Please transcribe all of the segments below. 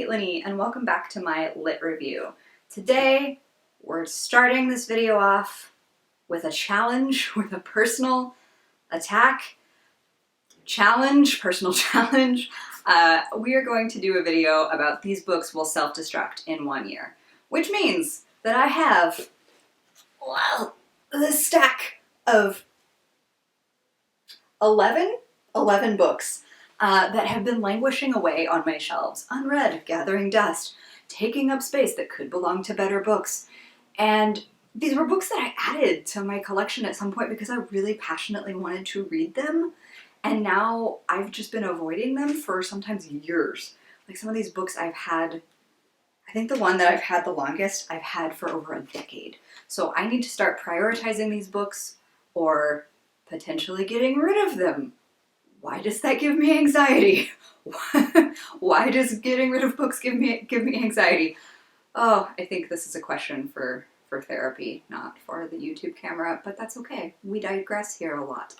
Caitlin E, and welcome back to my lit review. Today, we're starting this video off with a challenge, with a personal attack, personal challenge. We are going to do a video about these books will self-destruct in 1 year, which means that I have, well, this stack of 11 books that have been languishing away on my shelves, unread, gathering dust, taking up space that could belong to better books. And these were books that I added to my collection at some point because I really passionately wanted to read them. And now I've just been avoiding them for sometimes years. Like some of these books I've had, I think the one that I've had the longest, I've had for over a decade. So I need to start prioritizing these books or potentially getting rid of them. Why does that give me anxiety? Why does getting rid of books give me anxiety? Oh, I think this is a question for therapy, not for the YouTube camera, but that's okay. We digress here a lot.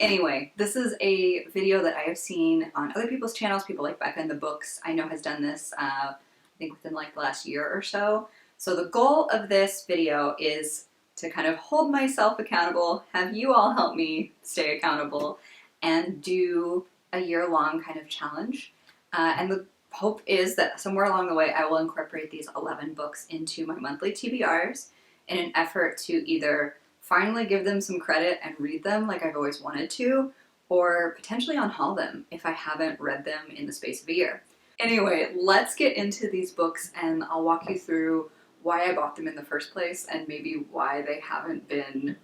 Anyway, this is a video that I have seen on other people's channels. People like Becca in the Books, I know, has done this, I think within like the last year or so. So the goal of this video is to kind of hold myself accountable, have you all help me stay accountable, and do a year-long kind of challenge. And the hope is that somewhere along the way I will incorporate these 11 books into my monthly TBRs in an effort to either finally give them some credit and read them like I've always wanted to, or potentially unhaul them if I haven't read them in the space of a year. Anyway, let's get into these books and I'll walk you through why I bought them in the first place and maybe why they haven't been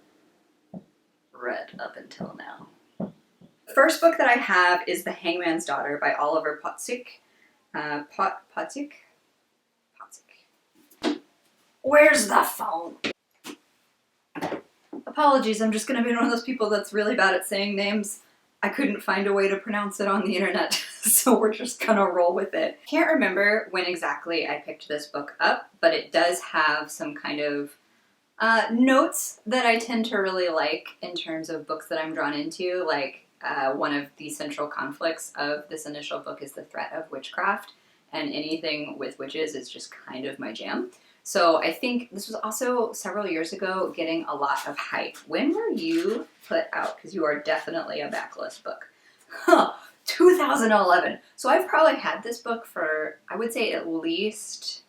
read up until now. The first book that I have is The Hangman's Daughter by Oliver Potzik. Potzik? Where's the phone? Apologies, I'm just going to be one of those people that's really bad at saying names. I couldn't find a way to pronounce it on the internet, so we're just gonna roll with it. Can't remember when exactly I picked this book up, but it does have some kind of notes that I tend to really like in terms of books that I'm drawn into. Like one of the central conflicts of this initial book is the threat of witchcraft, and anything with witches is just kind of my jam. So I think this was also several years ago getting a lot of hype. When were you put out? Because you are definitely a backlist book. 2011. So I've probably had this book for, I would say, at least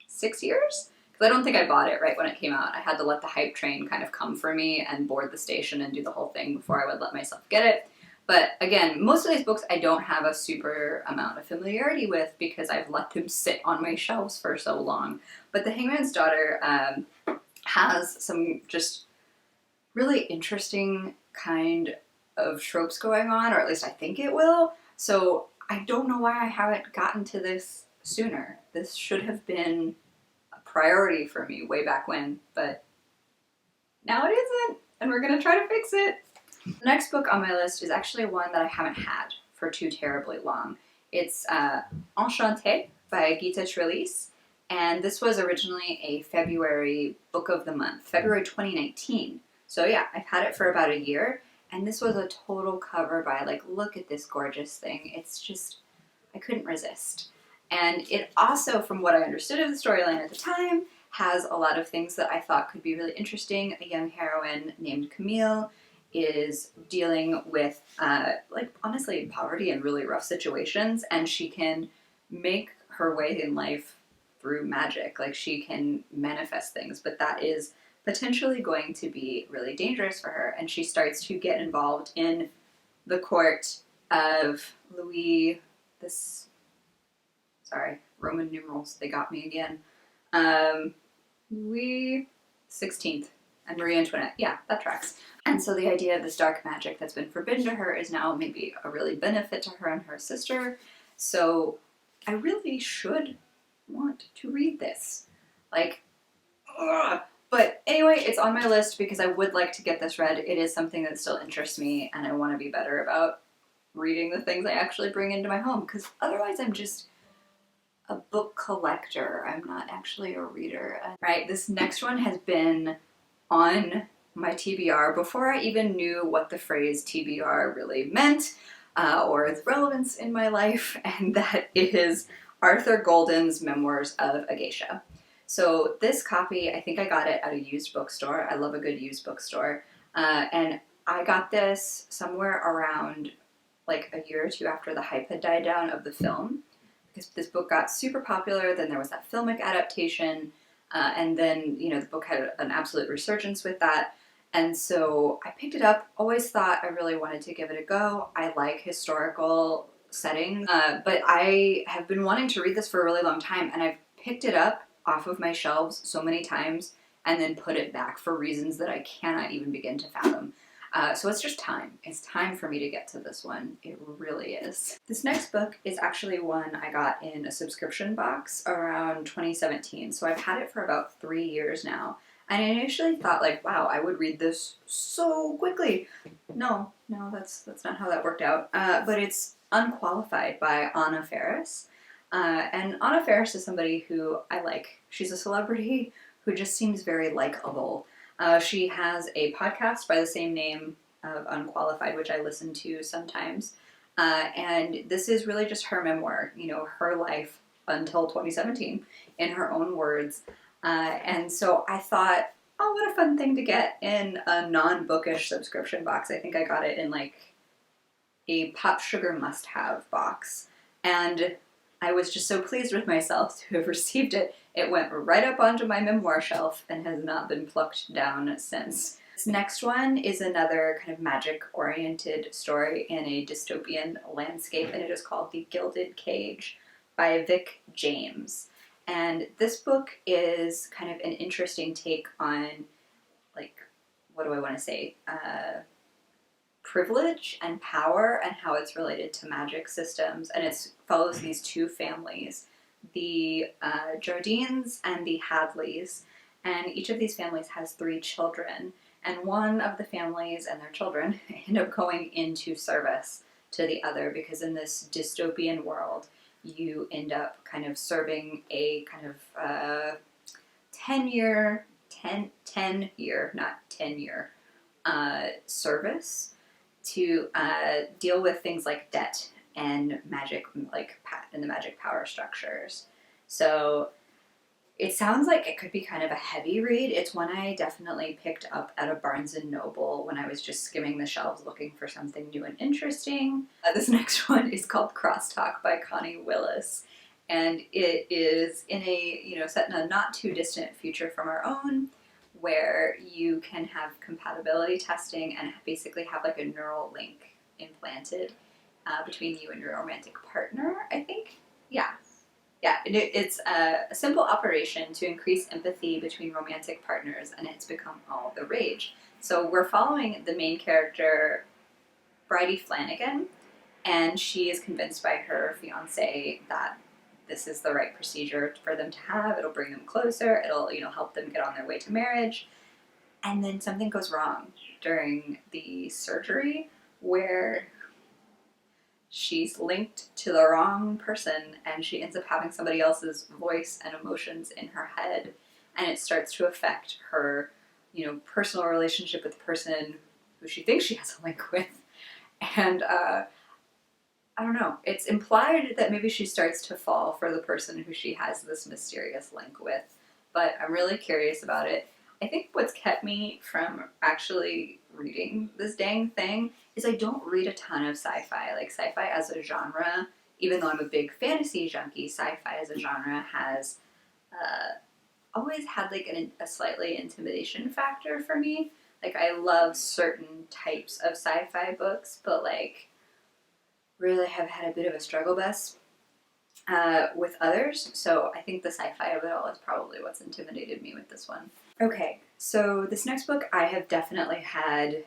6 years? Because I don't think I bought it right when it came out. I had to let the hype train kind of come for me and board the station and do the whole thing before I would let myself get it. But again, most of these books I don't have a super amount of familiarity with because I've let them sit on my shelves for so long. But The Hangman's Daughter has some just really interesting kind of tropes going on, or at least I think it will. So I don't know why I haven't gotten to this sooner. This should have been a priority for me way back when, but now it isn't, and we're gonna try to fix it. The next book on my list is actually one that I haven't had for too terribly long. It's Shantae by Geisha, and this was originally a February book of the month, February 2019. So yeah, I've had it for about a year, and this was a total cover by, like, look at this gorgeous thing. It's just, I couldn't resist. And it also, from what I understood of the storyline at the time, has a lot of things that I thought could be really interesting. A young heroine named Camille is dealing with, like, honestly, poverty and really rough situations, and she can make her way in life through magic. Like, she can manifest things, but that is potentially going to be really dangerous for her, and she starts to get involved in the court of Roman numerals, they got me again. Louis XVI and Marie Antoinette. Yeah, that tracks. And so the idea of this dark magic that's been forbidden to her is now maybe a really benefit to her and her sister. So I really should want to read this. Like, ugh. But anyway, it's on my list because I would like to get this read. It is something that still interests me, and I want to be better about reading the things I actually bring into my home, because otherwise I'm just a book collector. I'm not actually a reader. Right, this next one has been on my TBR before I even knew what the phrase TBR really meant. or its relevance in my life, and that is Arthur Golden's Memoirs of a Geisha. So this copy, I think I got it at a used bookstore. I love a good used bookstore. And I got this somewhere around like a year or two after the hype had died down of the film, because this book got super popular. Then there was that filmic adaptation, and then, you know, the book had an absolute resurgence with that. And so I picked it up, always thought I really wanted to give it a go. I like historical settings, but I have been wanting to read this for a really long time, and I've picked it up off of my shelves so many times and then put it back for reasons that I cannot even begin to fathom. So it's just time. It's time for me to get to this one. It really is. This next book is actually one I got in a subscription box around 2017. So I've had it for about 3 years now. And I initially thought, like, wow, I would read this so quickly. No, that's not how that worked out. But it's Unqualified by Anna Faris. And Anna Faris is somebody who I like. She's a celebrity who just seems very likable. She has a podcast by the same name of Unqualified, which I listen to sometimes. And this is really just her memoir, you know, her life until 2017 in her own words. And so I thought, oh, what a fun thing to get in a non-bookish subscription box. I think I got it in like a Pop Sugar must-have box. And I was just so pleased with myself to have received it. It went right up onto my memoir shelf and has not been plucked down since. This next one is another kind of magic-oriented story in a dystopian landscape, and it is called The Gilded Cage by Vic James. And this book is kind of an interesting take on, like, what do I want to say? Privilege and power and how it's related to magic systems. And it follows these two families, the Jardines and the Hadleys. And each of these families has 3 children. And one of the families and their children end up going into service to the other, because in this dystopian world, you end up kind of serving a kind of 10-year, not 10-year service to deal with things like debt and magic, like in the magic power structures. So it sounds like it could be kind of a heavy read. It's one I definitely picked up at a Barnes & Noble when I was just skimming the shelves looking for something new and interesting. This next one is called Crosstalk by Connie Willis. And it is in a, you know, set in a not too distant future from our own, where you can have compatibility testing and basically have like a neural link implanted between you and your romantic partner, I think. Yeah, it's a simple operation to increase empathy between romantic partners, and it's become all the rage. So we're following the main character, Bridie Flanagan, and she is convinced by her fiance that this is the right procedure for them to have. It'll bring them closer. It'll, you know, help them get on their way to marriage. And then something goes wrong during the surgery where she's linked to the wrong person, and she ends up having somebody else's voice and emotions in her head, and it starts to affect her, you know, personal relationship with the person who she thinks she has a link with. And I don't know, it's implied that maybe she starts to fall for the person who she has this mysterious link with, but I'm really curious about it. I think what's kept me from actually reading this dang thing is I don't read a ton of sci-fi. Like, sci-fi as a genre, even though I'm a big fantasy junkie, sci-fi as a genre has always had like a slightly intimidation factor for me. Like, I love certain types of sci-fi books, but like really have had a bit of a struggle bus with others. So I think the sci-fi of it all is probably what's intimidated me with this one. Okay, so this next book I have definitely had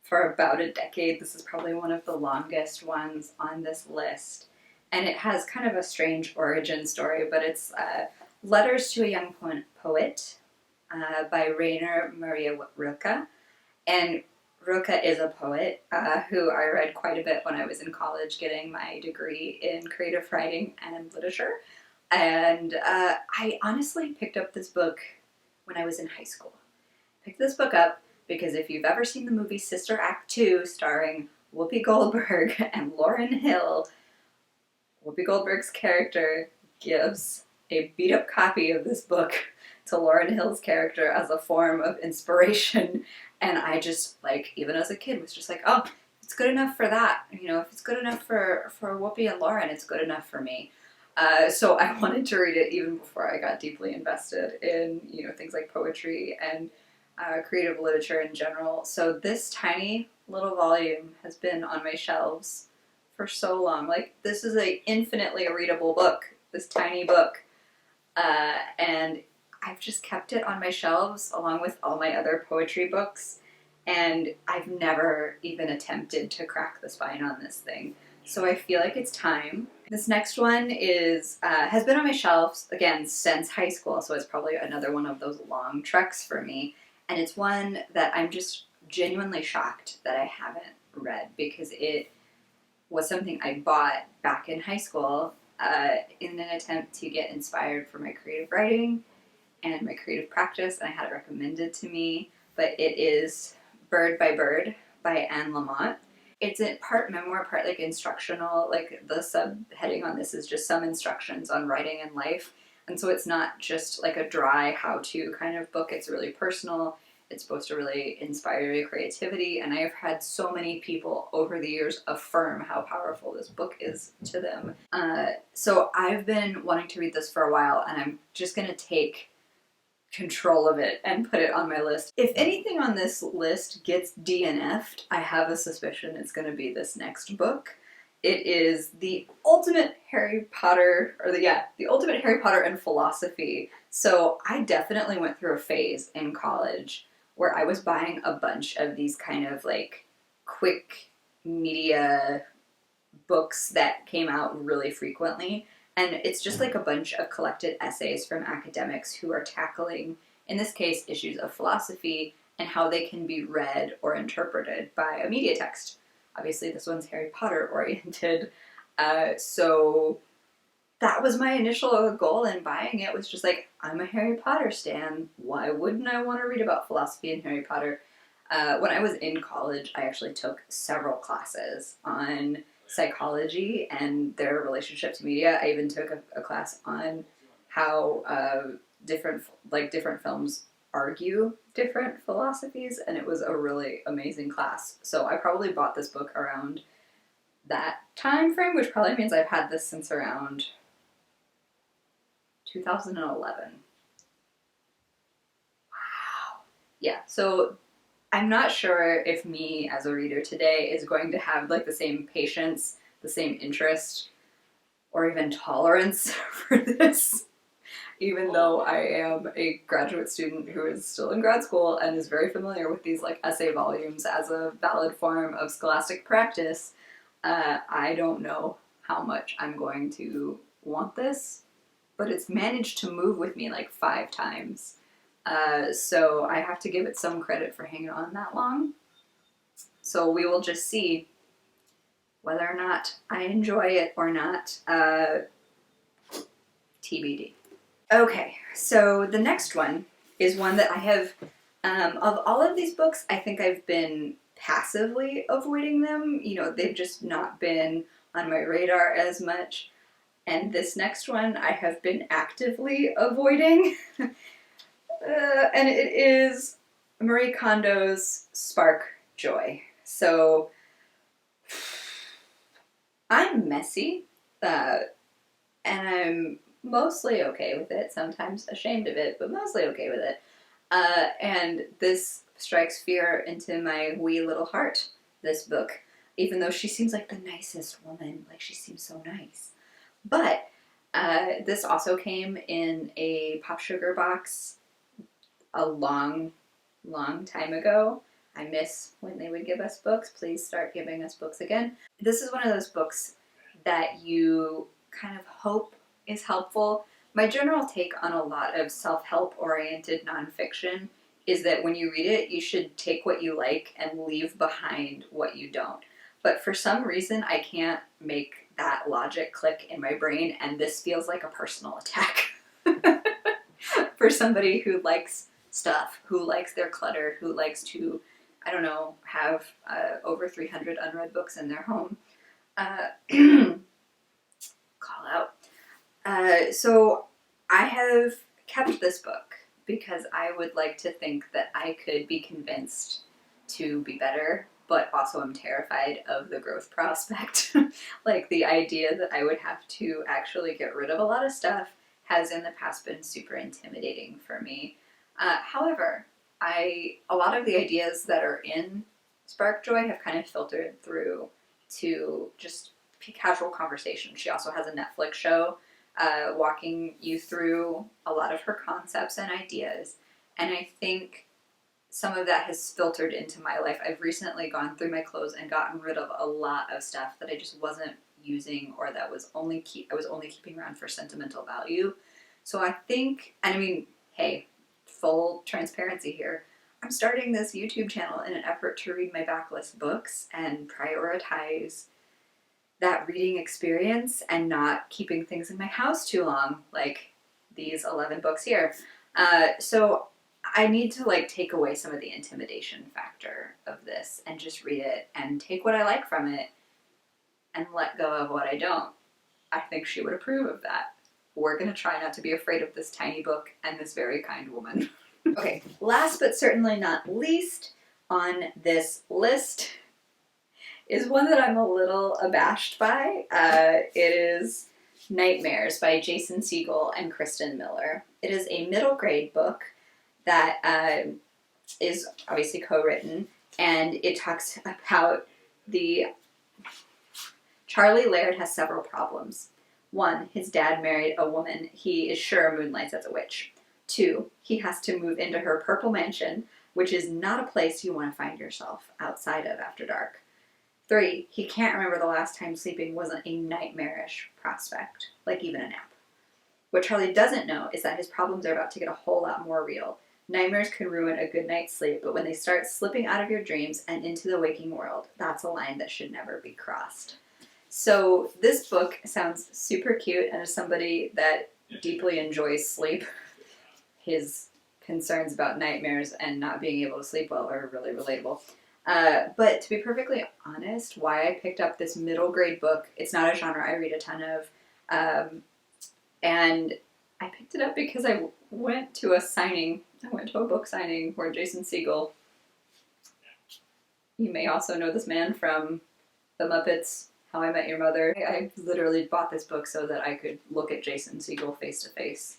for about a decade. This is probably one of the longest ones on this list. And it has kind of a strange origin story, but it's Letters to a Young Poet by Rainer Maria Rilke. And Rilke is a poet who I read quite a bit when I was in college getting my degree in creative writing and literature. And I honestly picked up this book when I was in high school. Picked this book up because if you've ever seen the movie Sister Act 2 starring Whoopi Goldberg and Lauryn Hill. Whoopi Goldberg's character gives a beat up copy of this book to Lauryn Hill's character as a form of inspiration. And I just, like, even as a kid, was just like, oh, it's good enough for that. You know, if it's good enough for Whoopi and Lauren, it's good enough for me. So I wanted to read it even before I got deeply invested in, you know, things like poetry and creative literature in general. So this tiny little volume has been on my shelves for so long. Like, this is a infinitely readable book, this tiny book. And I've just kept it on my shelves along with all my other poetry books. And I've never even attempted to crack the spine on this thing. So I feel like it's time. This next one is has been on my shelves, again, since high school, so it's probably another one of those long treks for me. And it's one that I'm just genuinely shocked that I haven't read, because it was something I bought back in high school in an attempt to get inspired for my creative writing and my creative practice, and I had it recommended to me. But it is Bird by Bird by Anne Lamott. It's a part memoir, part like instructional. Like, the subheading on this is just some instructions on writing and life. And so it's not just like a dry how-to kind of book. It's really personal. It's supposed to really inspire your creativity. And I have had so many people over the years affirm how powerful this book is to them. So I've been wanting to read this for a while, and I'm just going to take control of it and put it on my list. If anything on this list gets DNF'd, I have a suspicion it's going to be this next book. It is the ultimate Harry Potter, the ultimate Harry Potter and philosophy. So I definitely went through a phase in college where I was buying a bunch of these kind of like quick media books that came out really frequently. And it's just like a bunch of collected essays from academics who are tackling, in this case, issues of philosophy and how they can be read or interpreted by a media text. Obviously, this one's Harry Potter oriented. So that was my initial goal in buying it, was just like, I'm a Harry Potter stan. Why wouldn't I want to read about philosophy and Harry Potter? When I was in college, I actually took several classes on psychology and their relationship to media. I even took a class on how different films argue different philosophies, and it was a really amazing class. So I probably bought this book around that time frame, which probably means I've had this since around 2011. Wow. Yeah, so I'm not sure if me as a reader today is going to have like the same patience, the same interest, or even tolerance for this, even though I am a graduate student who is still in grad school and is very familiar with these like essay volumes as a valid form of scholastic practice. I don't know how much I'm going to want this, but it's managed to move with me like 5 times. So I have to give it some credit for hanging on that long. So we will just see whether or not I enjoy it or not. TBD. Okay, so the next one is one that I have, of all of these books, I think I've been passively avoiding them. You know, they've just not been on my radar as much. And this next one I have been actively avoiding. And it is Marie Kondo's Spark Joy. So I'm messy, and I'm mostly okay with it, sometimes ashamed of it, but mostly okay with it. And this strikes fear into my wee little heart, this book, even though she seems like the nicest woman, like she seems so nice. But this also came in a Pop Sugar box a long, long time ago. I miss when they would give us books. Please start giving us books again. This is one of those books that you kind of hope is helpful. My general take on a lot of self-help oriented nonfiction is that when you read it, you should take what you like and leave behind what you don't. But for some reason, I can't make that logic click in my brain, and this feels like a personal attack for somebody who likes stuff, who likes their clutter, who likes to I don't know, have over 300 unread books in their home. Call out. So I have kept this book because I would like to think that I could be convinced to be better, but also I'm terrified of the growth prospect. Like the idea that I would have to actually get rid of a lot of stuff has in the past been super intimidating for me. However, a lot of the ideas that are in Spark Joy have kind of filtered through to just casual conversation. She also has a Netflix show walking you through a lot of her concepts and ideas. And I think some of that has filtered into my life. I've recently gone through my clothes and gotten rid of a lot of stuff that I just wasn't using, or that was I was only keeping around for sentimental value. So I think, and I mean, hey, full transparency here, I'm starting this YouTube channel in an effort to read my backlist books and prioritize that reading experience and not keeping things in my house too long, like these 11 books here. So I need to like take away some of the intimidation factor of this and just read it and take what I like from it and let go of what I don't. I think she would approve of that. We're going to try not to be afraid of this tiny book and this very kind woman. Okay, last but certainly not least on this list is one that I'm a little abashed by. It is Nightmares by Jason Segel and Kristen Miller. It is a middle grade book that is obviously co-written, and it talks about Charlie Laird has several problems. 1, his dad married a woman he is sure moonlights as a witch. 2, he has to move into her purple mansion, which is not a place you want to find yourself outside of after dark. 3, he can't remember the last time sleeping wasn't a nightmarish prospect, like even a nap. What Charlie doesn't know is that his problems are about to get a whole lot more real. Nightmares can ruin a good night's sleep, but when they start slipping out of your dreams and into the waking world, that's a line that should never be crossed. So this book sounds super cute, and as somebody that deeply enjoys sleep, his concerns about nightmares and not being able to sleep well are really relatable. But to be perfectly honest, why I picked up this middle grade book, it's not a genre I read a ton of, and I picked it up because I went to a book signing where Jason Segel, you may also know this man from The Muppets, How I Met Your Mother. I literally bought this book so that I could look at Jason Segel face to face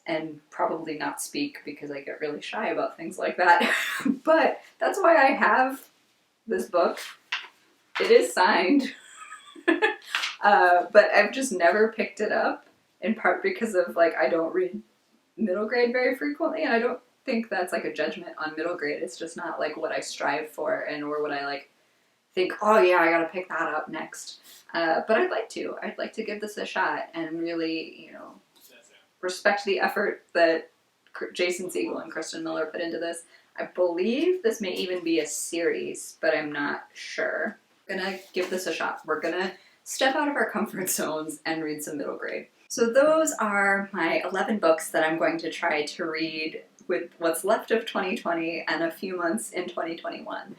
and probably not speak because I get really shy about things like that. But that's why I have this book. It is signed. But I've just never picked it up, in part because of, like, I don't read middle grade very frequently, and I don't think that's, like, a judgment on middle grade. It's just not, like, what I strive for, and or what I, like, think, oh yeah, I gotta pick that up next. But I'd like to. I'd like to give this a shot and really, you know, respect the effort that Jason Segel and Kristen Miller put into this. I believe this may even be a series, but I'm not sure. I'm gonna give this a shot. We're gonna step out of our comfort zones and read some middle grade. So those are my 11 books that I'm going to try to read with what's left of 2020 and a few months in 2021.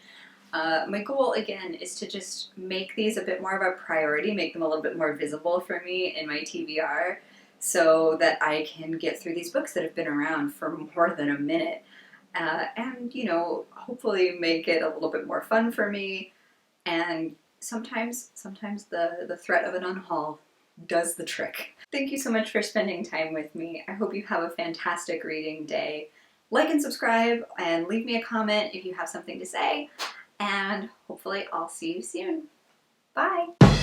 My goal, again, is to just make these a bit more of a priority, make them a little bit more visible for me in my TBR, so that I can get through these books that have been around for more than a minute. And, you know, hopefully make it a little bit more fun for me. And sometimes the threat of an unhaul does the trick. Thank you so much for spending time with me. I hope you have a fantastic reading day. Like and subscribe, and leave me a comment if you have something to say. And hopefully I'll see you soon. Bye!